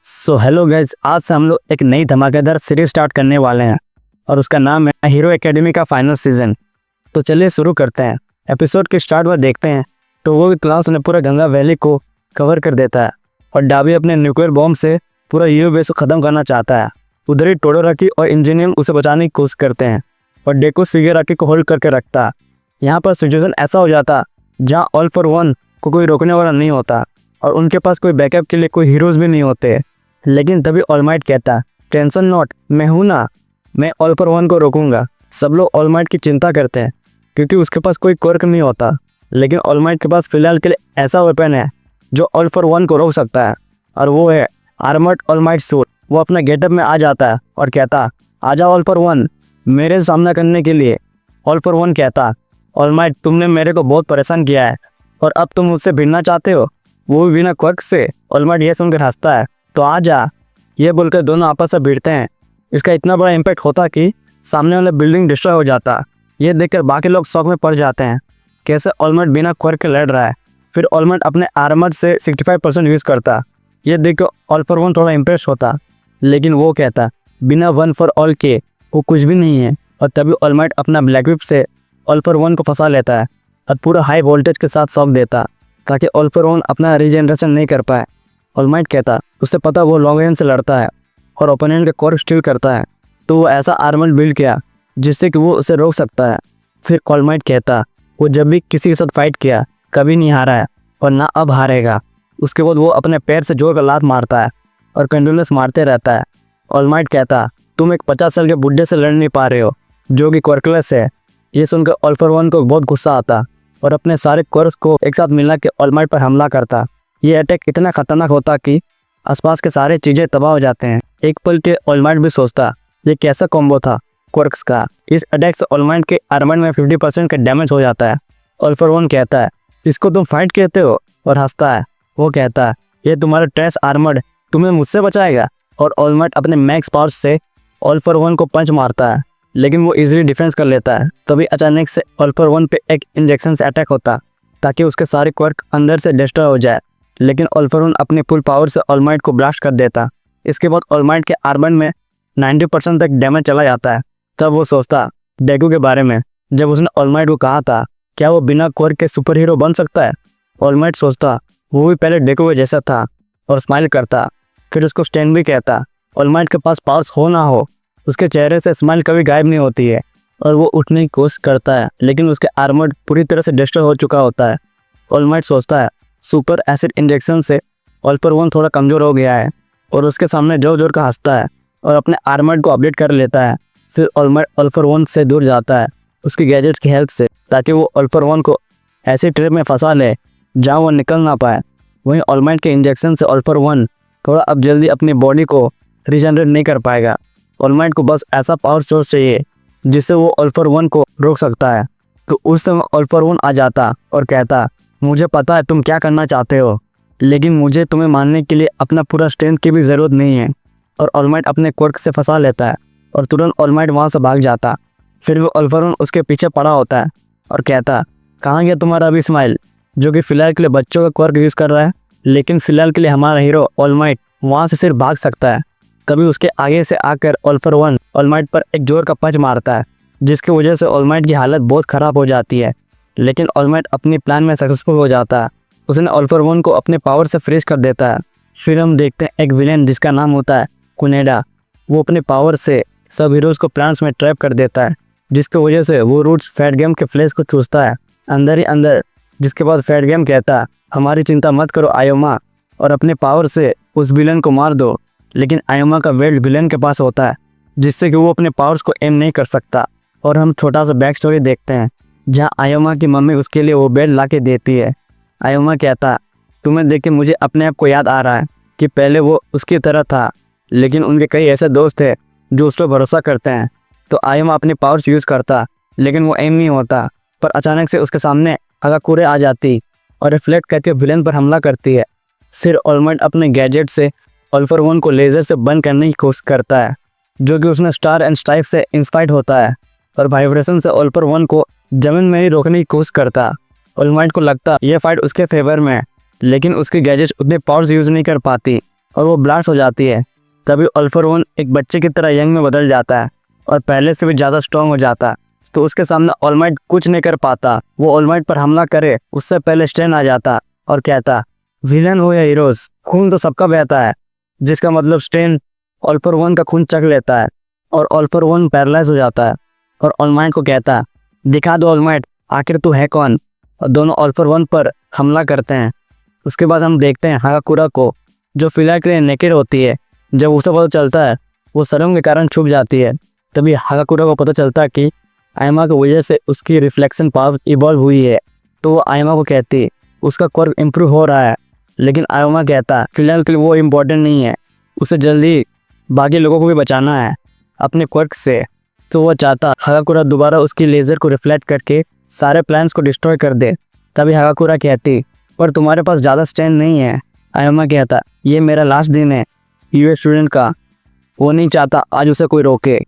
Hello guys, आज से हम लोग एक नई धमाकेदार सीरीज स्टार्ट करने वाले हैं और उसका नाम है हीरो एकेडमी का फाइनल सीजन। तो चलिए शुरू करते हैं। एपिसोड के स्टार्ट में देखते हैं तो वो क्लास ने पूरा गंगा वैली को कवर कर देता है और डाबी अपने न्यूक्लियर बॉम्ब से पूरा यूएस बेस को ख़त्म करना चाहता है। उधर ही टोडोराकी और इंजीनियर उसे बचाने की कोशिश करते हैं और डेको शिगेराकी को होल्ड करके रखता है। यहाँ पर सिचुएशन ऐसा हो जाता जहाँ ऑल फॉर वन को कोई रोकने वाला नहीं होता और उनके पास कोई बैकअप के लिए कोई हीरोज़ भी नहीं होते। लेकिन तभी ऑलमाइट कहता, टेंशन नॉट, मैं हूँ ना, मैं ऑल फॉर वन को रोकूंगा। सब लोग ऑलमाइट की चिंता करते हैं क्योंकि उसके पास कोई क्वर्क नहीं होता, लेकिन ऑलमाइट के पास फिलहाल के लिए ऐसा वेपन है जो ऑल फॉर वन को रोक सकता है और वो है आर्मर्ड ऑलमाइट सूट। वो अपना गेटअप में आ जाता है और कहता, आजा ऑल फॉर वन मेरे से सामना करने के लिए। ऑल फॉर वन कहता, ऑलमाइट तुमने मेरे को बहुत परेशान किया है और अब तुम मुझसे भिड़ना चाहते हो, वो भी बिना क्वर्क से। ऑलमाइट ये सुनकर हंसता है, तो आ जा। ये बोलकर दोनों आपस में भिड़ते हैं। इसका इतना बड़ा इम्पैक्ट होता कि सामने वाला बिल्डिंग डिस्ट्रॉय हो जाता। ये देखकर बाकी लोग शॉक में पड़ जाते हैं, कैसे ऑलमाइट बिना क्वर्क के लड़ रहा है। फिर ऑलमाइट अपने आर्मर से 65% यूज़ करता। ये देखकर ऑल फॉर वन थोड़ा इम्प्रेस होता, लेकिन वो कहता बिना वन फॉर ऑल के वो कुछ भी नहीं है। और तभी ऑलमाइट अपना ब्लैक विप से ऑल फॉर वन को फंसा लेता है और पूरा हाई वोल्टेज के साथ शॉक देता ताकि ऑल फॉर वन अपना रीजनरेशन नहीं कर पाए। ऑलमाइट कहता, उससे पता वो लॉन्ग रेंज से लड़ता है और ओपोनेंट के क्वर्क स्टील करता है, तो वो ऐसा आर्मर बिल्ड किया जिससे कि वो उसे रोक सकता है। फिर ऑलमाइट कहता, वो जब भी किसी के साथ फाइट किया कभी नहीं हारा है और ना अब हारेगा। उसके बाद वो अपने पैर से जोर का लात मारता है और कंटिन्यूअस मारते रहता है। ऑलमाइट कहता, तुम एक 50 साल के बुढ़े से लड़ नहीं पा रहे हो जो कि क्वर्कलेस है। ये सुनकर ऑल फॉर वन को बहुत गुस्सा आता और अपने सारे क्वर्क्स को एक साथ मिला के ऑलमाइट पर हमला करता। ये अटैक इतना खतरनाक होता कि आसपास के सारे चीज़ें तबाह हो जाते हैं। एक पल के ऑलमाइट भी सोचता ये कैसा कॉम्बो था क्वर्क्स का। इस अटैक से ऑलमाइट के आर्मर में 50% का डैमेज हो जाता है। ऑल फॉर वन कहता है, इसको तुम फाइट कहते हो, और हंसता है। वो कहता है, ये तुम्हारा ट्रेस आर्मर्ड तुम्हें मुझसे बचाएगा। और ऑलमाइट अपने मैक्स पावर से ऑल फॉर वन को पंच मारता है, लेकिन वो इजीली डिफेंस कर लेता है। तभी अचानक से ऑल फॉर वन पे एक इंजेक्शन से अटैक होता ताकि उसके सारे क्वर्क अंदर से डिस्ट्रॉय हो जाए, लेकिन ऑल फॉर वन अपने फुल पावर से ऑलमाइट को ब्लास्ट कर देता। इसके बाद ऑलमाइट के आर्मर में 90% तक डैमेज चला जाता है। तब वो सोचता डेकू के बारे में, जब उसने ऑलमाइट को कहा था क्या वो बिना क्वर्क के सुपर हीरो बन सकता है। ऑलमाइट सोचता वो भी पहले डेकू के जैसा था और स्माइल करता। फिर उसको स्टैन भी कहता, ऑलमाइट के पास पावर्स हो ना हो उसके चेहरे से स्माइल कभी गायब नहीं होती है। और वो उठने की कोशिश करता है, लेकिन उसके आर्मर पूरी तरह से डिस्ट्रॉय हो चुका होता है। ऑलमाइट सोचता है सुपर एसिड इंजेक्शन से ऑल फॉर वन थोड़ा कमज़ोर हो गया है और उसके सामने जोर जोर का हंसता है और अपने आर्मर को अपडेट कर लेता है। फिर ऑलमाइट ऑल फॉर वन से दूर जाता है उसकी गैजेट्स की हेल्प से, ताकि वो ऑल फॉर वन को ऐसी ट्रैप में फंसा ले जहाँ वो निकल ना पाए। वहीं ऑलमाइट के इंजेक्शन से ऑल फॉर वन थोड़ा अब जल्दी अपनी बॉडी को रिजनरेट नहीं कर पाएगा। ऑलमाइट को बस ऐसा पावर सोर्स चाहिए जिससे वो ऑल फॉर वन को रोक सकता है। तो उस समय ऑल फॉर वन आ जाता और कहता, मुझे पता है तुम क्या करना चाहते हो, लेकिन मुझे तुम्हें मारने के लिए अपना पूरा स्ट्रेंथ की भी ज़रूरत नहीं है। और ऑलमाइट अपने क्वर्क से फंसा लेता है और तुरंत ऑलमाइट वहाँ से भाग जाता। फिर वो ऑल फॉर वन उसके पीछे पड़ा होता है और कहता, कहाँ गया तुम्हारा अभी स्माइल, जो कि फ़िलहाल के लिए बच्चों का क्वर्क यूज़ कर रहा है, लेकिन फ़िलहाल के लिए हमारा हीरो ऑलमाइट वहाँ से सिर्फ भाग सकता है। तभी उसके आगे से आकर ऑल फॉर वन ऑलमाइट पर एक जोर का पंच मारता है, जिसकी वजह से ऑलमाइट की हालत बहुत ख़राब हो जाती है। लेकिन ऑलमाइट अपनी प्लान में सक्सेसफुल हो जाता है। उसने ऑल फॉर वन को अपने पावर से फ्रीज कर देता है। फिर हम देखते हैं एक विलेन जिसका नाम होता है कुनेडा। वो अपने पावर से सब हीरोज़ को प्लांट्स में ट्रैप कर देता है, जिसकी वजह से वो रूट्स फैट गेम के फ्लेश को चूसता है अंदर ही अंदर। जिसके बाद फैट गेम कहता है, हमारी चिंता मत करो आयोमा, और अपने पावर से उस विलेन को मार दो। लेकिन आयोमा का बेल्ट विलेन के पास होता है, जिससे कि वो अपने पावर्स को एम नहीं कर सकता। और हम छोटा सा बैक स्टोरी देखते हैं जहाँ आयोमा की मम्मी उसके लिए वो बेल्ट ला के देती है। आयोमा कहता, तुम्हें देख के मुझे अपने आप को याद आ रहा है कि पहले वो उसकी तरह था, लेकिन उनके कई ऐसे दोस्त थे जो उस पर भरोसा करते हैं। तो आयोमा अपनी पावर्स यूज़ करता, लेकिन वो एम नहीं होता। पर अचानक से उसके सामने अगाकुरे आ जाती और रिफ्लेक्ट करके विलेन पर हमला करती है। फिर ऑलमाइट अपने गैजेट से ऑल फॉर वन को लेज़र से बंद करने की कोशिश करता है, जो कि उसने स्टार एंड स्ट्राइप से इंस्पायर्ड होता है, और वाइब्रेशन से ऑल फॉर वन को जमीन में ही रोकने की कोशिश करता। ऑलमाइट को लगता यह फाइट उसके फेवर में है, लेकिन उसकी गैजेट्स उतने पावर्स यूज़ नहीं कर पाती। और वो ब्लास्ट हो जाती है। तभी ऑल फॉर वन एक बच्चे की तरह यंग में बदल जाता है और पहले से भी ज़्यादा स्ट्रांग हो जाता है। तो उसके सामने ऑल माइट कुछ नहीं कर पाता। वो ऑल माइट पर हमला करे उससे पहले स्टैन आ जाता और कहता, विलन हो या हीरोज, खून तो सबका बहता है। जिसका मतलब स्टैन ऑल फॉर वन का खून चख लेता है और ऑल फॉर वन पैरालाइज हो जाता है और ऑल माइट को कहता, दिखा दो ऑल माइट, आखिर तू है कौन। और दोनों ऑल फॉर वन पर हमला करते हैं। उसके बाद हम देखते हैं हागाकुरा को, जो फिलहाल के लिए नेकेड होती है। जब उसे पता चलता है वो शर्म के कारण छुप जाती है। तभी हागाकुरा को पता चलता है कि आयमा की वजह से उसकी रिफ्लेक्शन पावर इवॉल्व हुई है। तो वो आयमा को कहती उसका क्वर्क इम्प्रूव हो रहा है, लेकिन आयमा कहता फिलहाल के लिए वो इम्पोर्टेंट नहीं है, उसे जल्दी बाकी लोगों को भी बचाना है अपने क्वर्क से। तो वो चाहता हागाकुरा दोबारा उसकी लेज़र को रिफ्लेक्ट करके सारे प्लान्स को डिस्ट्रॉय कर दे। तभी हागाकुरा कहती, पर तुम्हारे पास ज़्यादा स्ट्रेंथ नहीं है। आयमा कहता, ये मेरा लास्ट दिन है यूएस स्टूडेंट का। वो नहीं चाहता आज उसे कोई रोके।